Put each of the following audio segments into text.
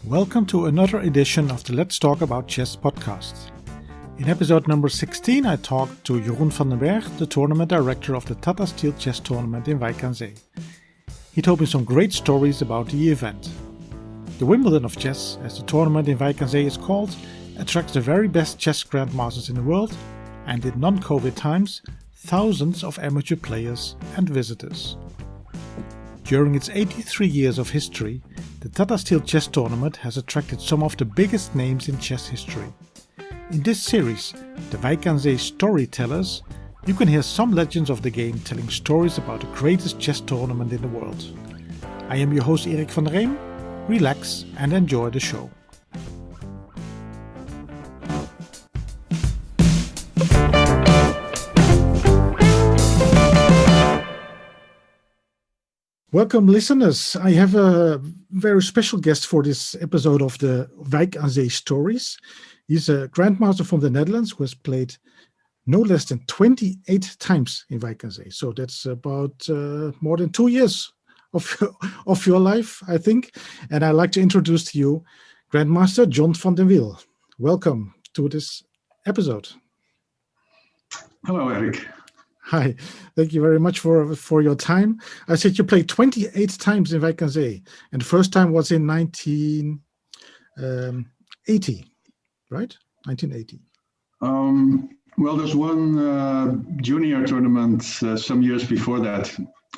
Welcome to another edition of the Let's Talk About Chess podcast. In episode number 16 I talked to Jeroen van den Berg, the tournament director of the Tata Steel Chess Tournament in Wijk aan Zee. He told me some great stories about the event. The Wimbledon of Chess, as the tournament in Wijk aan Zee is called, attracts the very best chess grandmasters in the world, and in non-COVID times, thousands of amateur players and visitors. During its 83 years of history, the Tata Steel Chess Tournament has attracted some of the biggest names in chess history. In this series, the Wijk aan Zee Storytellers, you can hear some legends of the game telling stories about the greatest chess tournament in the world. I am your host Erik van der Reem. Relax and enjoy the show. Welcome listeners, I have a very special guest for this episode of the Wijk aan Zee Stories. He's a grandmaster from the Netherlands who has played no less than 28 times in Wijk aan Zee. So that's about more than 2 years of your life, I think. And I'd like to introduce to you Grandmaster John van den Wiel. Welcome to this episode. Hello, Erik. Hi, thank you very much for your time. I said you played 28 times in Wijk aan Zee, and the first time was in 1980, right? 1980. Well, there's one junior tournament some years before that,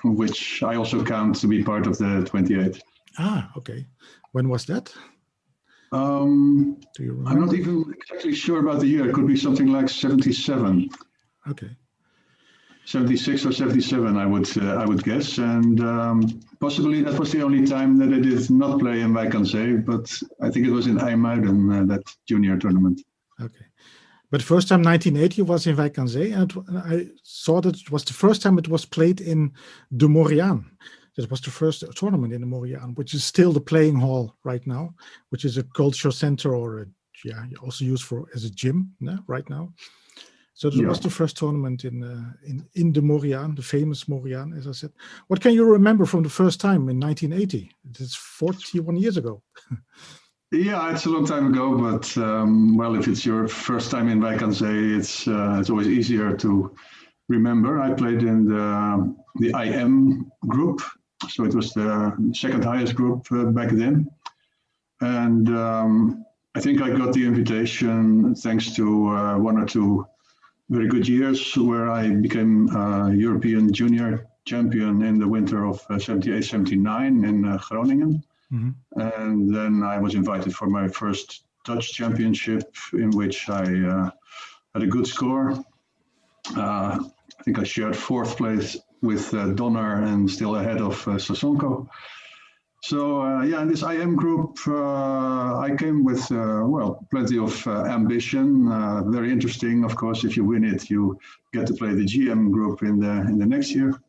which I also count to be part of the 28. Ah, okay. When was that? Do you remember? I'm not even exactly sure about the year. It could be something like 77. Okay. 76 or 77, I would guess, and possibly that was the only time that I did not play in Wijk aan Zee, but I think it was in IJmuiden, that junior tournament. Okay, but first time 1980 was in Wijk aan Zee, and I saw that it was the first time it was played in De Moriaan. That was the first tournament in De Moriaan, which is still the playing hall right now, which is a culture center or also used as a gym right now. So it was the first tournament in De Moriaan, the famous Moriaan, as I said. What can you remember from the first time in 1980? It's 41 years ago. Yeah, it's a long time ago, but well, if it's your first time in Wijk aan Zee, it's always easier to remember. I played in the IM group, so it was the second highest group back then, and I think I got the invitation thanks to one or two very good years where I became European junior champion in the winter of 78-79 in Groningen. Mm-hmm. And then I was invited for my first Dutch championship in which I had a good score. I think I shared fourth place with Donner and still ahead of Sasonko. So in this IM group, I came with plenty of ambition. Very interesting, of course. If you win it, you get to play the GM group in the next year.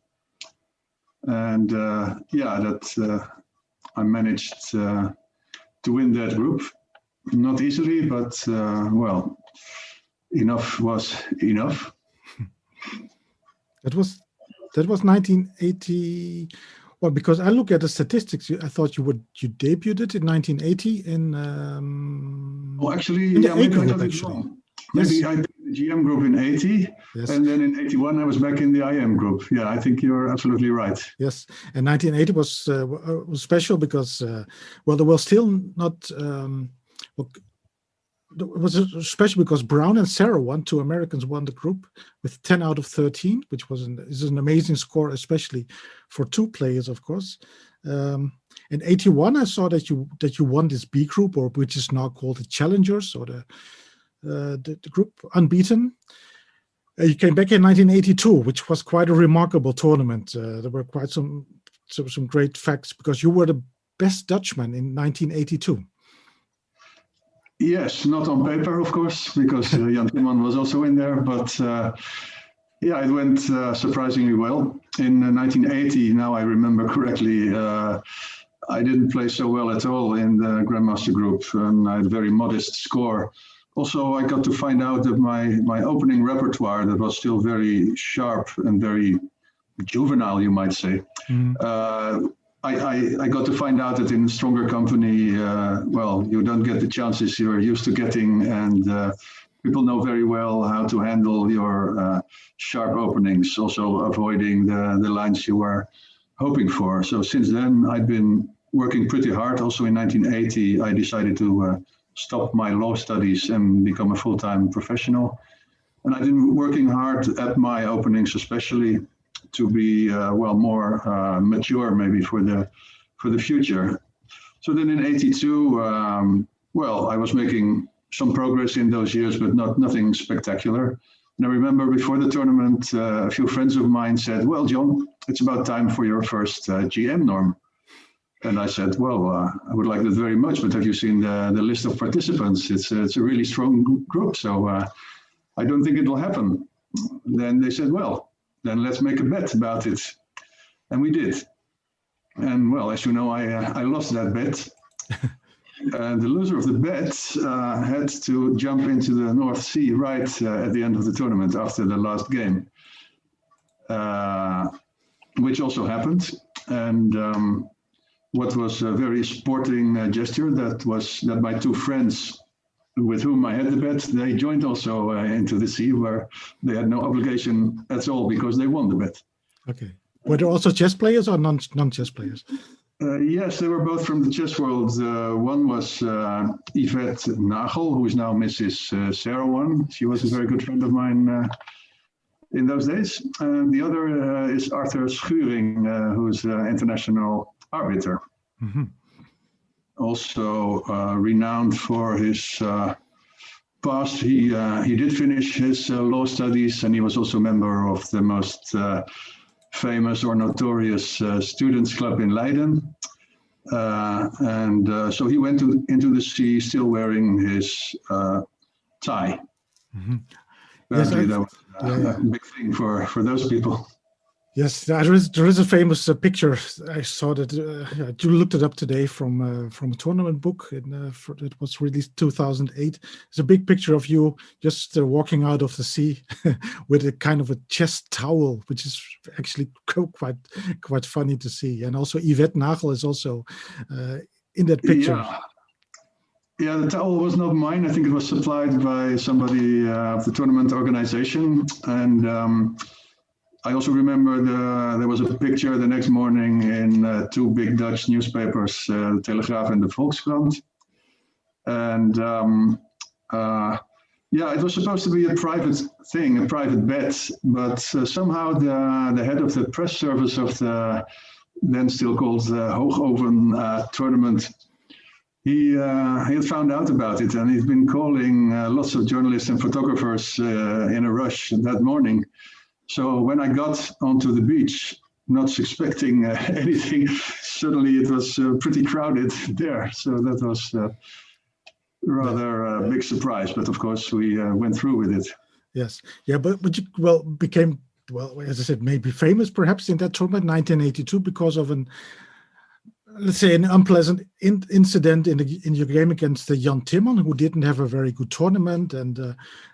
And I managed to win that group. Not easily, but enough was enough. That was 1980. Well, because I look at the statistics, I thought you debuted it in 1980 in. Maybe I got it wrong. Maybe I did the GM group in 80, yes. And then in 81 I was back in the IM group. Yeah, I think you're absolutely right. Yes, and 1980 was special because there was still not. It was special because Brown and Sarah won. Two Americans won the group with 10 out of 13, which is an amazing score, especially for two players, of course. In 81, I saw that you won this B group, or which is now called the Challengers, or the group unbeaten. You came back in 1982, which was quite a remarkable tournament. There were quite some great facts because you were the best Dutchman in 1982. Yes, not on paper, of course, because Jan Timon was also in there. But it went surprisingly well. In 1980, now I remember correctly, I didn't play so well at all in the Grandmaster group, and I had a very modest score. Also, I got to find out that my opening repertoire, that was still very sharp and very juvenile, you might say, I got to find out that in a stronger company, well, you don't get the chances you're used to getting, and people know very well how to handle your sharp openings, also avoiding the lines you were hoping for. So since then, I've been working pretty hard. Also in 1980, I decided to stop my law studies and become a full-time professional. And I've been working hard at my openings, especially to be well more mature, maybe for the future. So then in '82, well, I was making some progress in those years, but nothing spectacular. And I remember before the tournament, a few friends of mine said, "Well, John, it's about time for your first GM norm." And I said, "Well, I would like that very much, but have you seen the list of participants? It's a really strong group, so I don't think it'll happen." Then they said, "Well, then let's make a bet about it." And we did. And well, as you know, I lost that bet. And the loser of the bet had to jump into the North Sea right at the end of the tournament after the last game, which also happened. And what was a very sporting gesture, that my two friends with whom I had the bet, they joined also into the sea, where they had no obligation at all because they won the bet. Okay. Were there also chess players or non-chess players? Yes, they were both from the chess world. One was Yvette Nagel, who is now Mrs. Sarah One. She was a very good friend of mine in those days. And the other is Arthur Schuring, who's an international arbiter. Mm-hmm. Also renowned for his past. He did finish his law studies, and he was also a member of the most famous or notorious students club in Leiden. And so he went into the sea still wearing his tie. Mm-hmm. Yes, that was a big thing for those people. Yes, there is a famous picture. I saw that you looked it up today from a tournament book. It was released 2008. It's a big picture of you just walking out of the sea with a kind of a chest towel, which is actually quite funny to see. And also Yvette Nagel is also in that picture. Yeah, the towel was not mine. I think it was supplied by somebody of the tournament organization. And I also remember there was a picture the next morning in two big Dutch newspapers, the Telegraaf and the Volkskrant. And it was supposed to be a private thing, a private bet, but somehow the head of the press service of the then still called Hoogoven tournament, he had found out about it, and he's been calling lots of journalists and photographers in a rush that morning. So when I got onto the beach, not expecting anything, suddenly it was pretty crowded there. So that was rather a big surprise. But of course, we went through with it. Yes. Yeah, but you became, as I said, maybe famous perhaps in that tournament, 1982, because of an unpleasant incident in your game against Jan Timon, who didn't have a very good tournament. And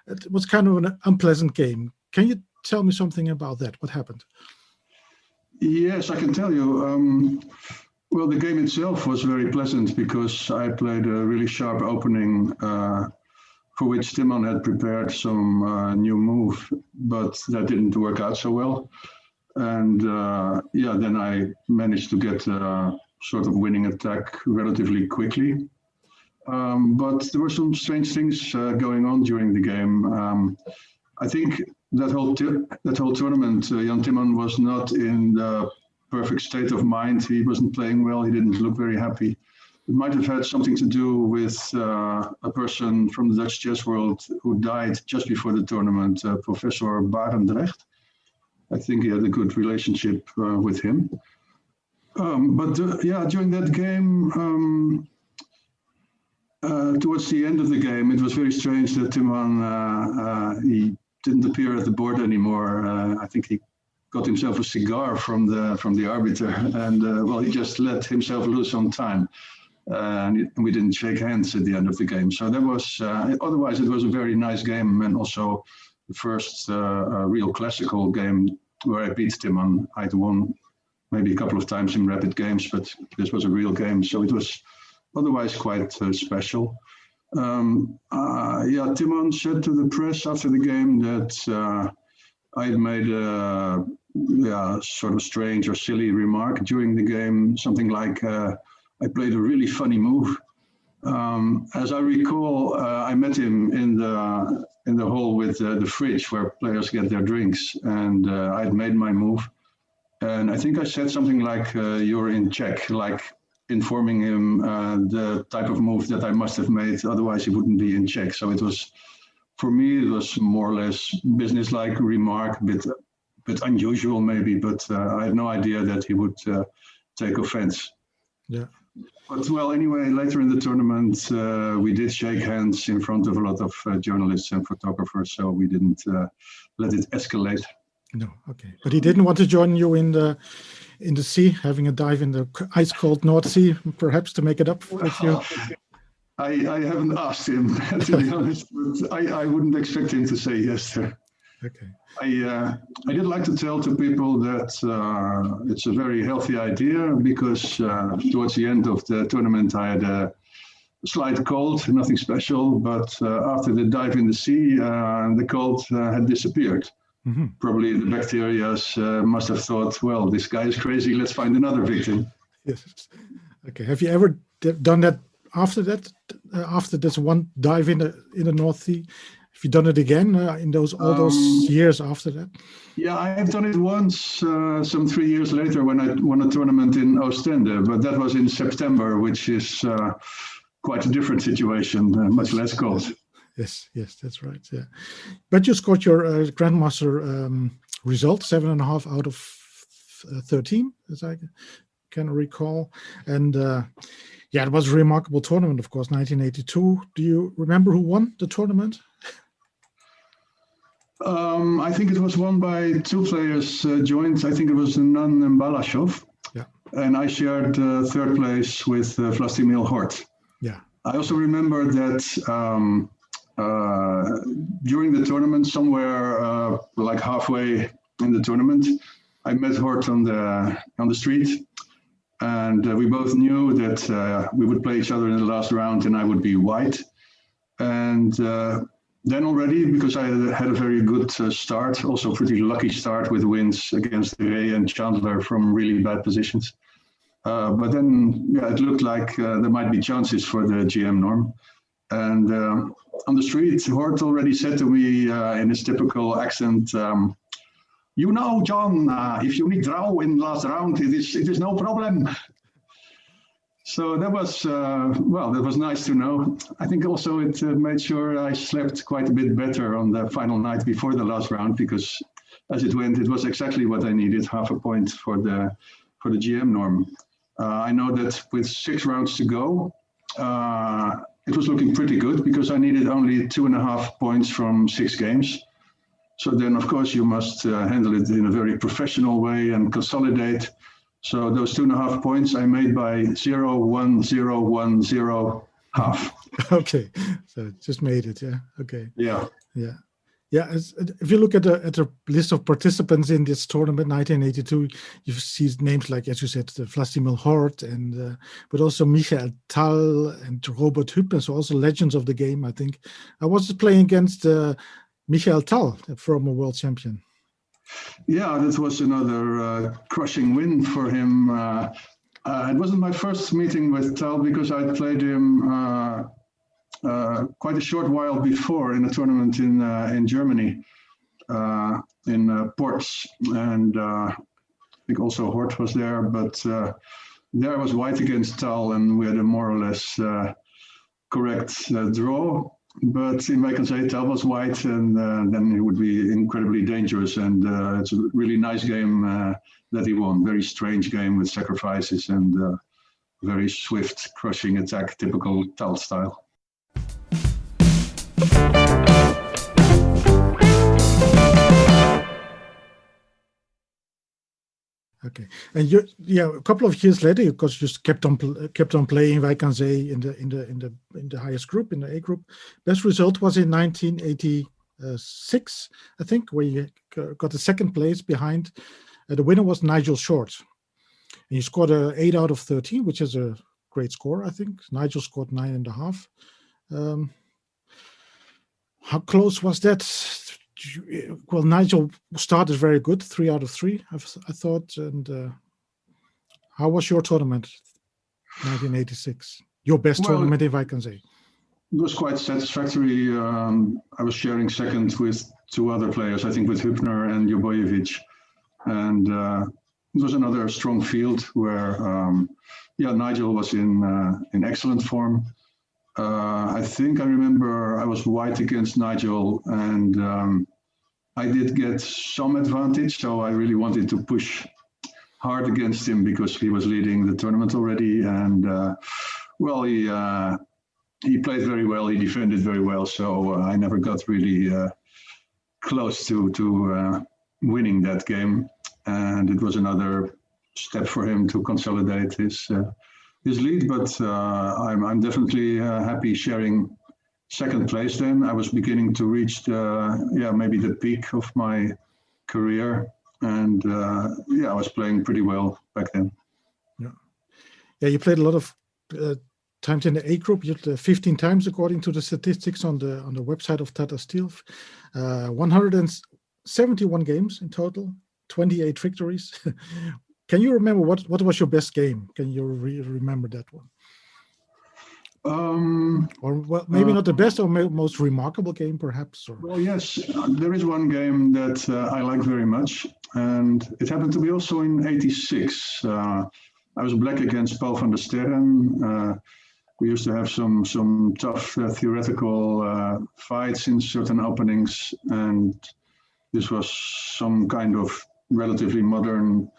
it was kind of an unpleasant game. Can you tell me something about that? What happened? Yes, I can tell you. Well, the game itself was very pleasant because I played a really sharp opening for which Timon had prepared some new move, but that didn't work out so well. And then I managed to get a sort of winning attack relatively quickly. But there were some strange things going on during the game. I think that whole tournament, Jan Timon was not in the perfect state of mind. He wasn't playing well. He didn't look very happy. It might have had something to do with a person from the Dutch chess world who died just before the tournament, Professor Barendrecht. I think he had a good relationship with him. But during that game, towards the end of the game, it was very strange that Timon, he didn't appear at the board anymore. I think he got himself a cigar from the arbiter, and he just let himself loose on time. And we didn't shake hands at the end of the game. So that was, otherwise it was a very nice game, and also the first real classical game where I beat Timon. I'd won maybe a couple of times in rapid games, but this was a real game, so it was otherwise quite special. Timon said to the press after the game that I had made a sort of strange or silly remark during the game, something like I played a really funny move. As I recall, I met him in the hall with the fridge where players get their drinks, and I had made my move. And I think I said something like, "You're in check," like informing him the type of move that I must have made, otherwise he wouldn't be in check. So it was, for me, it was more or less business-like remark, a bit unusual maybe, but I had no idea that he would take offense. Yeah. But well, anyway, later in the tournament, we did shake hands in front of a lot of journalists and photographers, so we didn't let it escalate. No, okay. But he didn't want to join you in the sea, having a dive in the ice-cold North Sea, perhaps to make it up with you? I haven't asked him, to be honest, but I wouldn't expect him to say yes there. Okay. I did like to tell to people that it's a very healthy idea, because towards the end of the tournament I had a slight cold, nothing special, but after the dive in the sea, the cold had disappeared. Mm-hmm. Probably the bacteria must have thought, well, this guy is crazy, let's find another victim. Yes. Okay. Have you ever done that after that? After this one dive in the North Sea? Have you done it again in all those years after that? Yeah, I have done it once, some 3 years later, when I won a tournament in Oostende, but that was in September, which is quite a different situation, much less cold. Yes, that's right. Yeah, but you scored your Grandmaster result, 7.5 out of 13, as I can recall, and it was a remarkable tournament, of course, 1982. Do you remember who won the tournament? I think it was won by two players joint. I think it was Nan and Balashov. Yeah. And I shared third place with Vlastimil Hort. Yeah. I also remember that during the tournament, somewhere like halfway in the tournament, I met Hort on the street, and we both knew that we would play each other in the last round, and I would be white. And then already, because I had a very good start, also pretty lucky start with wins against Ray and Chandler from really bad positions. But then, it looked like there might be chances for the GM norm. And on the street, Hort already said to me in his typical accent, "You know, John, if you need draw in last round, it is no problem." So that was nice to know. I think also it made sure I slept quite a bit better on the final night before the last round, because as it went, it was exactly what I needed, half a point for the GM norm. I know that with 6 rounds to go, it was looking pretty good, because I needed only 2.5 points from 6 games. So then, of course, you must handle it in a very professional way and consolidate. So those 2.5 points I made by 0, 1, 0, 1, 0, half. Okay, so just made it, yeah. Okay. Yeah. If you look at the list of participants in this tournament, 1982, you see names like, as you said, Vlastimil Hort, and but also Michael Tal and Robert Hübner, so also legends of the game, I think. I was playing against Michael Tal, a former world champion. Yeah, that was another crushing win for him. It wasn't my first meeting with Tal, because I played him quite a short while before in a tournament in Germany, in Ports, and I think also Hort was there. But there I was white against Tal, and we had a more or less correct draw. But in Wijk aan Zee, Tal was white, and then it would be incredibly dangerous. And it's a really nice game that he won. Very strange game with sacrifices and very swift, crushing attack, typical Tal style. Okay, and a couple of years later, because you kept on playing Wijk aan Zee in the highest group, in the A group. Best result was in 1986, I think, where you got the second place behind. The winner was Nigel Short. And you scored a 8 out of 13, which is a great score, I think. Nigel scored 9.5. How close was that? Well, Nigel started very good, 3 out of 3, I thought. And how was your tournament, 1986? Your best tournament in Wijk aan Zee? It was quite satisfactory. I was sharing second with 2 other players, I think with Hübner and Jobojevic. And it was another strong field where, Nigel was in excellent form. I think I remember I was white against Nigel, and I did get some advantage, so I really wanted to push hard against him because he was leading the tournament already. And he played very well, he defended very well, so I never got really close to winning that game. And it was another step for him to consolidate his lead, but I'm definitely happy sharing second place then. I was beginning to reach maybe the peak of my career, and I was playing pretty well back then. Yeah, you played a lot of times in the A group. You played 15 times according to the statistics on the website of Tata Steel. 171 games in total, 28 victories. Can you remember what was your best game? Can you remember that one? Or maybe not the best or most remarkable game, perhaps? Or? Well, yes, there is one game that I like very much, and it happened to be also in '86. I was black against Paul van der Sterren. We used to have some tough theoretical fights in certain openings, and this was some kind of relatively modern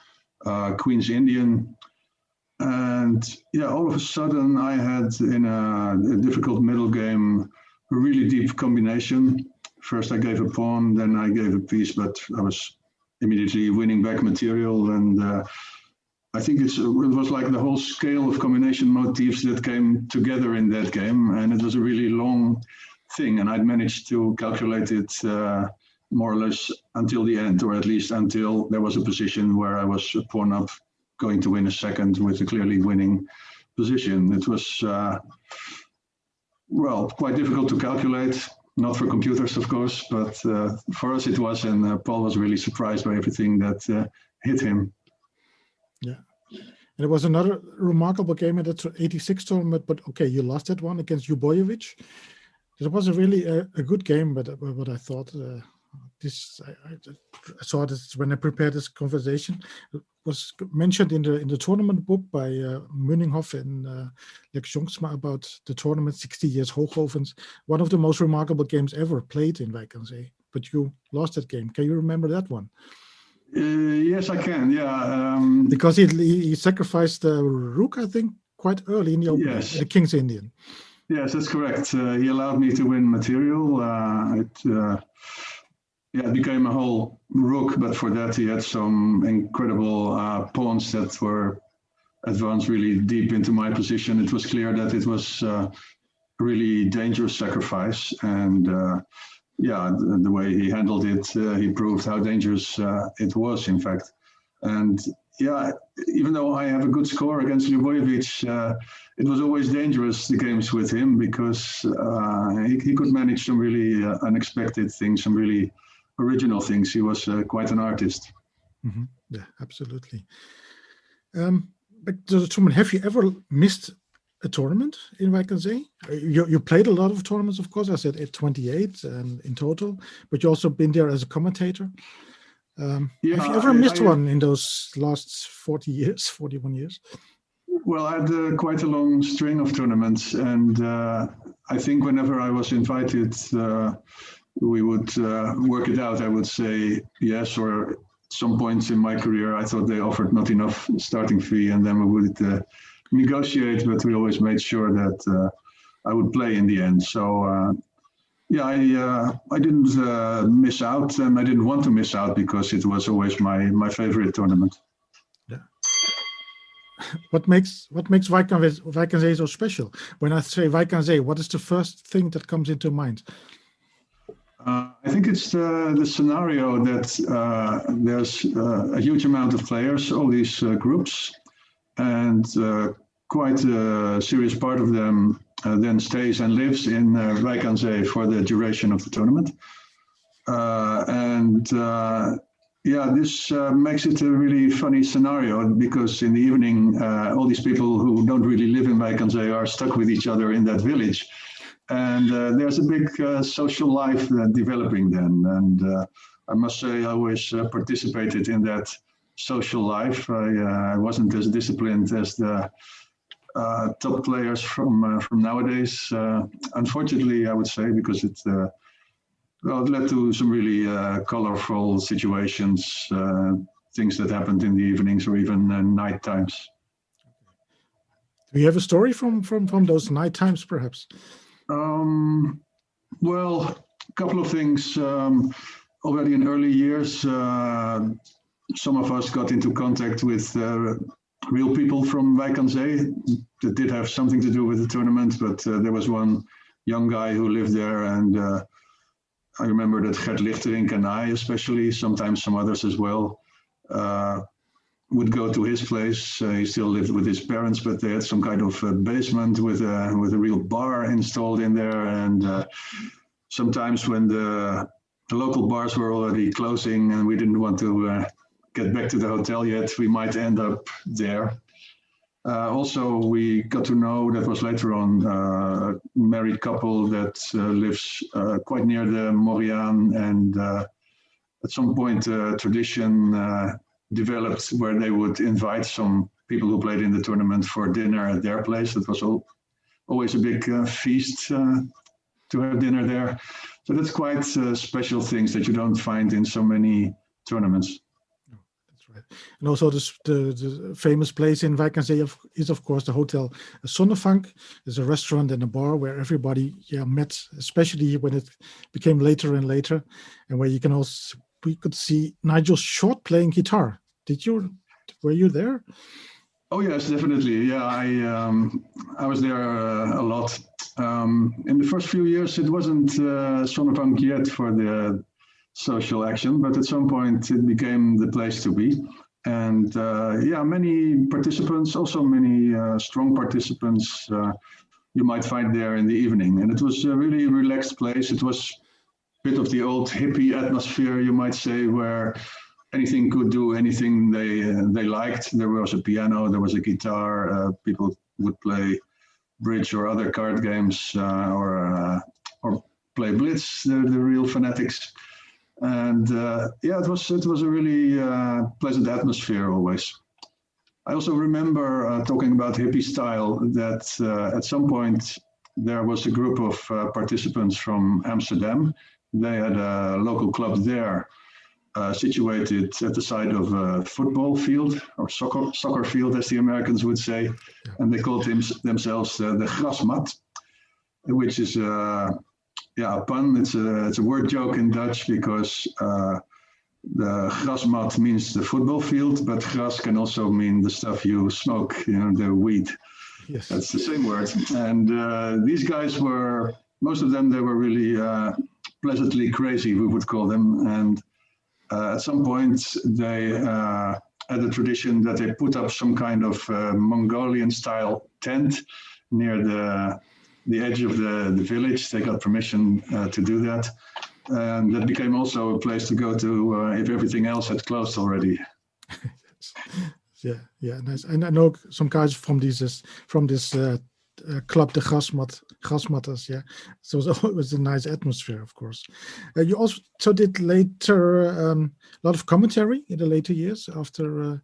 Queen's Indian. And all of a sudden I had in a difficult middle game a really deep combination. First I gave a pawn, then I gave a piece, but I was immediately winning back material. And I think it was like the whole scale of combination motifs that came together in that game. And it was a really long thing. And I'd managed to calculate it more or less until the end, or at least until there was a position where I was a pawn up going to win a second with a clearly winning position. It was, quite difficult to calculate, not for computers, of course, but for us it was, and Paul was really surprised by everything that hit him. Yeah. And it was another remarkable game in that '86 tournament, but okay, you lost that one against Jobojevic. It was really a good game, but what I thought, I saw this when I prepared this conversation. It was mentioned in the tournament book by Munninghoff and Lex Jongsma about the tournament 60 years Hoogovens, one of the most remarkable games ever played in Wijk aan Zee. But you lost that game. Can you remember that one? Yes, I can. Yeah, because he sacrificed the rook, I think, quite early in the opening, yes. The King's Indian. Yes, that's correct. He allowed me to win material. It became a whole rook, but for that he had some incredible pawns that were advanced really deep into my position. It was clear that it was a really dangerous sacrifice, and the way he handled it, he proved how dangerous it was, in fact. And even though I have a good score against Jobojevic, it was always dangerous, the games with him, because he could manage some really unexpected things, some really original things. He was quite an artist. Mm-hmm. Yeah, absolutely. But have you ever missed a tournament in Wijk aan Zee? You played a lot of tournaments, of course. I said 28 in total, but you also been there as a commentator. Have you ever missed one in those last 41 years? Well, I had quite a long string of tournaments, and I think whenever I was invited, we would work it out. I would say yes, or at some points in my career, I thought they offered not enough starting fee, and then we would negotiate, but we always made sure that I would play in the end. So I didn't miss out, and I didn't want to miss out because it was always my favorite tournament. Yeah. What makes Wijk aan Zee so special? When I say Wijk aan Zee, what is the first thing that comes into mind? I think it's the scenario that there's a huge amount of players, all these groups. and quite a serious part of them then stays and lives in Wijk aan Zee for the duration of the tournament. This makes it a really funny scenario, because in the evening, all these people who don't really live in Wijk aan Zee are stuck with each other in that village. And there's a big social life developing then. And I must say, I always participated in that social life. I wasn't as disciplined as the top players from nowadays. Unfortunately, I would say, because it led to some really colorful situations, things that happened in the evenings or even night times. Do you have a story from those night times, perhaps? Well, a couple of things. Already in early years, some of us got into contact with real people from Wijk aan Zee that did have something to do with the tournament, but there was one young guy who lived there, and I remember that Gert Lichterink and I, especially, sometimes some others as well, would go to his place. He still lived with his parents, but they had some kind of basement with a real bar installed in there. And sometimes when the local bars were already closing and we didn't want to get back to the hotel yet, we might end up there. Also, we got to know, that was later on, a married couple that lives quite near the Moriaan, and at some point tradition developed where they would invite some people who played in the tournament for dinner at their place. It was always a big feast to have dinner there. So that's quite special things that you don't find in so many tournaments. Right. And also the famous place in Wijk aan Zee is, of course, the Hotel Zonnevank. There's a restaurant and a bar where everybody met, especially when it became later and later, and where we could see Nigel Short playing guitar. Were you there? Oh yes, definitely. Yeah, I was there a lot. In the first few years, it wasn't Zonnevank yet for the social action, but at some point it became the place to be. And many participants, also many strong participants, you might find there in the evening. And it was a really relaxed place. It was a bit of the old hippie atmosphere, you might say, where anything could do anything they liked. There was a piano, there was a guitar, people would play bridge or other card games, or play blitz, the real fanatics. And it was a really pleasant atmosphere always. I also remember talking about hippie style, that at some point there was a group of participants from Amsterdam. They had a local club there, situated at the side of a football field, or soccer field, as the Americans would say. And they called themselves the Grasmat, which is a pun. It's a word joke in Dutch, because the grasmat means the football field, but gras can also mean the stuff you smoke, the weed. Yes. That's the same word. And these guys most of them, they were really pleasantly crazy, we would call them. And at some point, they had a tradition that they put up some kind of Mongolian-style tent near the edge of the village. They got permission to do that. And that became also a place to go to if everything else had closed already. Yeah, nice. And I know some guys from this club, the Grasmatters. Yeah, so it was a nice atmosphere, of course. You also did later a lot of commentary in the later years after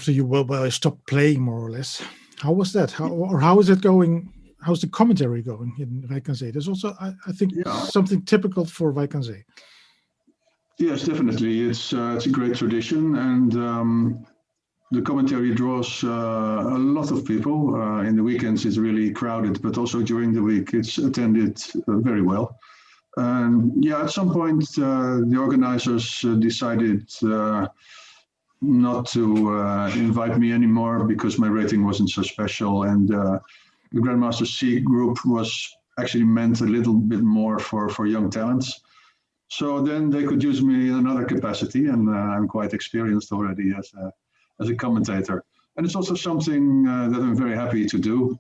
you stopped playing, more or less. How was that? How is it going? How's the commentary going in Wijk aan Zee? There's also, I think, something typical for Wijk aan Zee. Yes, definitely. It's a great tradition, and the commentary draws a lot of people. In the weekends, it's really crowded, but also during the week, it's attended very well. And at some point, the organizers decided not to invite me anymore because my rating wasn't so special, and the Grandmaster C group was actually meant a little bit more for young talents. So then they could use me in another capacity, and I'm quite experienced already as a commentator. And it's also something that I'm very happy to do.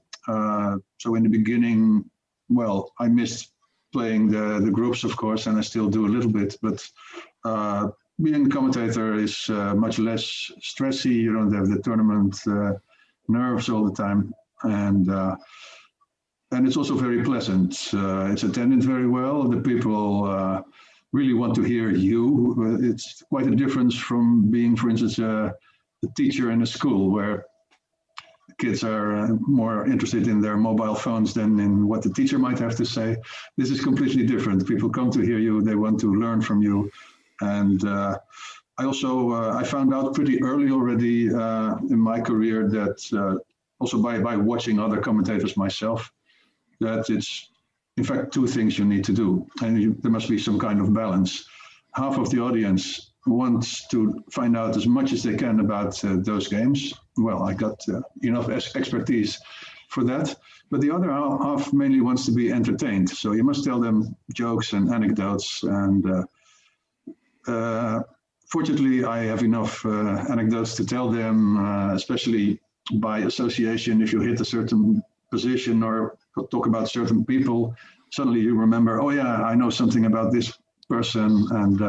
So in the beginning, well, I missed playing the groups, of course, and I still do a little bit. But being a commentator is much less stressy. You don't have the tournament nerves all the time. And it's also very pleasant. It's attended very well. The people really want to hear you. It's quite a difference from being, for instance, a teacher in a school where kids are more interested in their mobile phones than in what the teacher might have to say. This is completely different. People come to hear you. They want to learn from you. And I found out pretty early already in my career that also by watching other commentators myself, that it's in fact two things you need to do. And there must be some kind of balance. Half of the audience wants to find out as much as they can about those games. Well, I got enough expertise for that. But the other half mainly wants to be entertained. So you must tell them jokes and anecdotes. And fortunately, I have enough anecdotes to tell them, especially by association. If you hit a certain position or talk about certain people, suddenly you remember, oh yeah, I know something about this person. And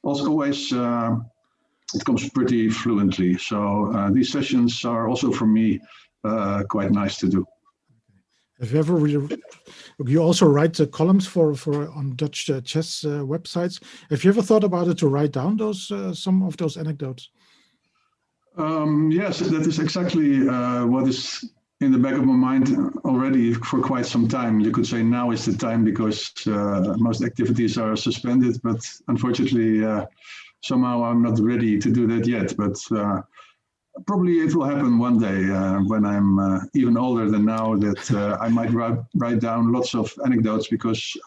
also always it comes pretty fluently. So these sessions are also for me quite nice to do. Have you ever you also write columns for on Dutch chess websites? Have you ever thought about it to write down those some of those anecdotes? Yes, that is exactly what is in the back of my mind already for quite some time. You could say now is the time because most activities are suspended, but unfortunately somehow I'm not ready to do that yet. But probably it will happen one day when I'm even older than now, that I might write down lots of anecdotes, because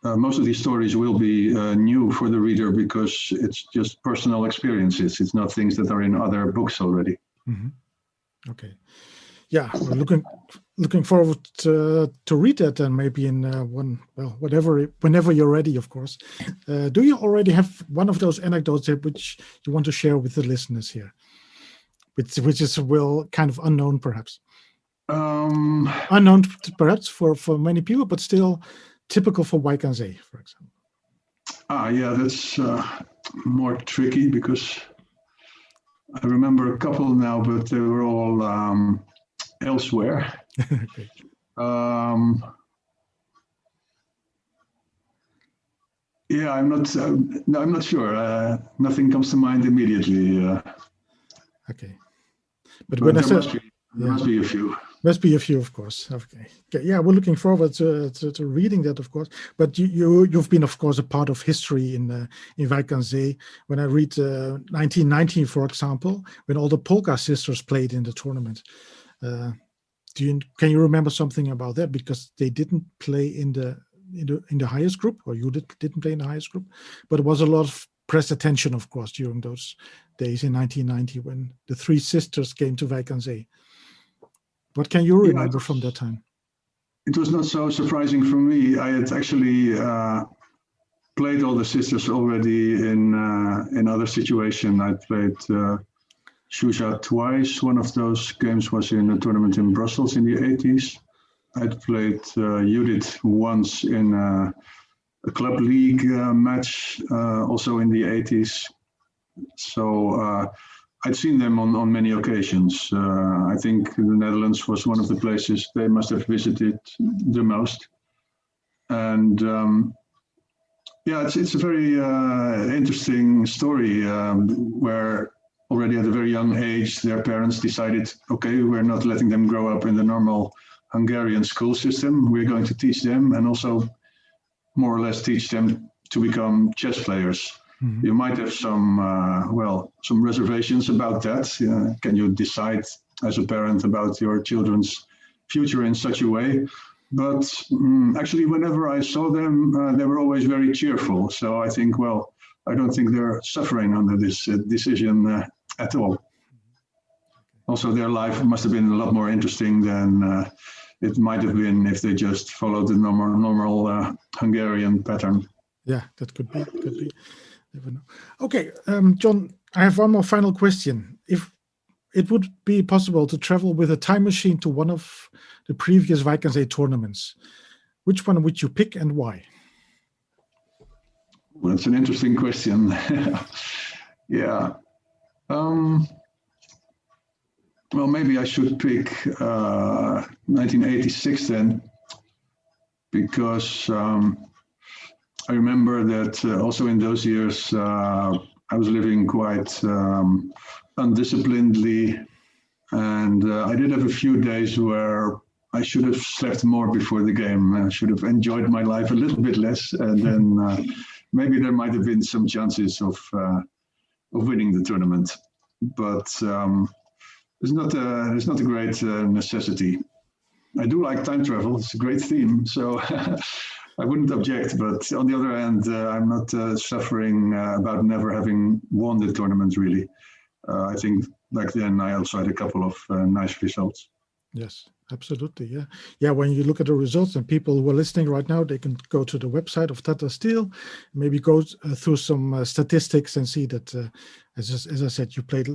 most of these stories will be new for the reader because it's just personal experiences. It's not things that are in other books already. Mm-hmm. Okay. Yeah, we're looking forward to read that, and maybe in whenever you're ready, of course. Do you already have one of those anecdotes which you want to share with the listeners here, which is kind of unknown, perhaps? Unknown, perhaps for many people, but still typical for Wijk aan Zee, for example. Yeah, that's more tricky because I remember a couple now, but they were all elsewhere. Okay. Yeah, I'm not sure. Nothing comes to mind immediately. Okay, but when there must be a few. Must be a few, of course. Okay. Yeah, we're looking forward to reading that, of course. But you've been, of course, a part of history in Wijk aan Zee. When I read 1919, for example, when all the Polka sisters played in the tournament, can you remember something about that? Because they didn't play in the highest group, or you didn't play in the highest group, but it was a lot of press attention, of course, during those days in 1990 when the three sisters came to Wijk aan Zee. What can you remember from that time? It was not so surprising for me. I had actually played all the sisters already in other situations. I played Shusha twice. One of those games was in a tournament in Brussels in the 80s. I'd played Judith once in a club league match, also in the 80s. So I'd seen them on many occasions. I think the Netherlands was one of the places they must have visited the most. And it's a very interesting story where already at a very young age, their parents decided, okay, we're not letting them grow up in the normal Hungarian school system. We're going to teach them and also more or less teach them to become chess players. Mm-hmm. You might have some reservations about that. Can you decide as a parent about your children's future in such a way? But actually, whenever I saw them, they were always very cheerful. So I think, I don't think they're suffering under this decision at all. Also, their life must have been a lot more interesting than it might have been if they just followed the normal Hungarian pattern. Yeah, that could be. Never know. Okay, John, I have one more final question. If it would be possible to travel with a time machine to one of the previous Wijk aan Zee tournaments, which one would you pick and why? Well, that's an interesting question. Yeah. Well, maybe I should pick 1986 then, because I remember that also in those years I was living quite undisciplinedly, and I did have a few days where I should have slept more before the game. I should have enjoyed my life a little bit less, and then maybe there might have been some chances of winning the tournament. But it's not a great necessity. I do like time travel; it's a great theme, so I wouldn't object. But on the other hand, I'm not suffering about never having won the tournament. Really, I think back then I also had a couple of nice results. Yes, absolutely. Yeah. When you look at the results, and people who are listening right now, they can go to the website of Tata Steel, maybe go through some statistics and see that, as I said, you played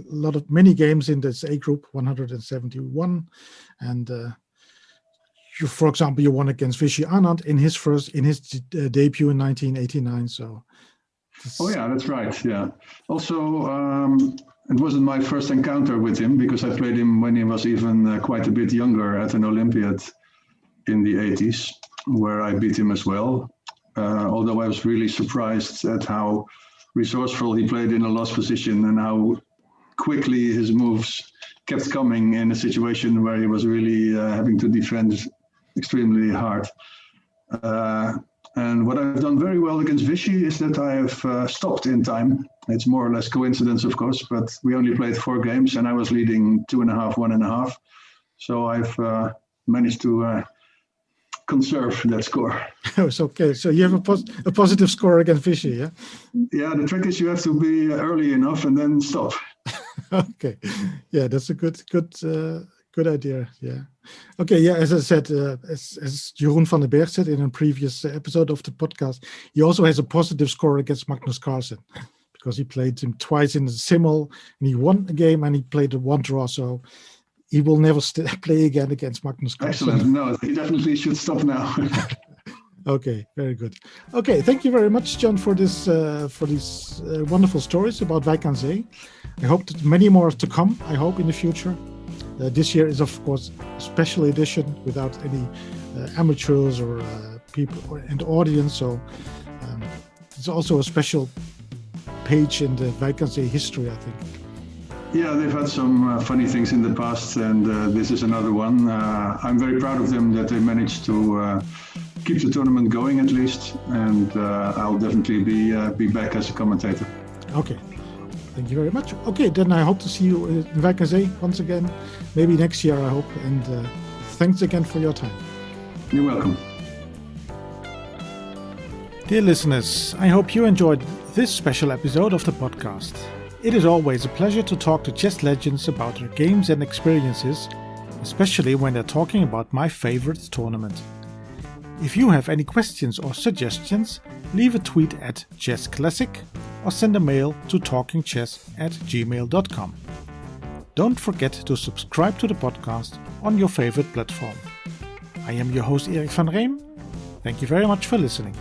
many games in this A group, 171, and you, for example, you won against Vishy Anand in his debut in 1989. So. Oh yeah, that's right. Yeah. Also. It wasn't my first encounter with him, because I played him when he was even quite a bit younger at an Olympiad in the 80s, where I beat him as well. Although I was really surprised at how resourceful he played in a lost position and how quickly his moves kept coming in a situation where he was really having to defend extremely hard. And what I've done very well against Vishy is that I have stopped in time. It's more or less coincidence, of course, but we only played 4 games and I was leading 2.5, 1.5. So I've managed to conserve that score. Oh, it's okay. So you have a positive score against Vishy, yeah? Yeah, the trick is you have to be early enough and then stop. Okay. Yeah, that's a good idea. Yeah. Okay. Yeah. As I said, as Jeroen van den Berg said in a previous episode of the podcast, he also has a positive score against Magnus Carlsen, because he played him twice in the simul and he won a game and he played a 1 draw. So he will never play again against Magnus Carlsen. Excellent. No, he definitely should stop now. Okay, very good. Okay, thank you very much, John, for these wonderful stories about Wijk aan Zee. I hope that many more to come. I hope in the future. This year is, of course, a special edition without any amateurs or people and audience. So it's also a special page in the Wijk aan Zee history, I think. Yeah, they've had some funny things in the past, and this is another one. I'm very proud of them that they managed to keep the tournament going at least, and I'll definitely be back as a commentator. Okay. Thank you very much. Okay, then I hope to see you in Wijk aan Zee once again. Maybe next year, I hope. And thanks again for your time. You're welcome. Dear listeners, I hope you enjoyed this special episode of the podcast. It is always a pleasure to talk to chess legends about their games and experiences, especially when they're talking about my favorite tournament. If you have any questions or suggestions, leave a tweet at Chess Classic or send a mail to talkingchess@gmail.com. Don't forget to subscribe to the podcast on your favorite platform. I am your host Erik van Reem. Thank you very much for listening.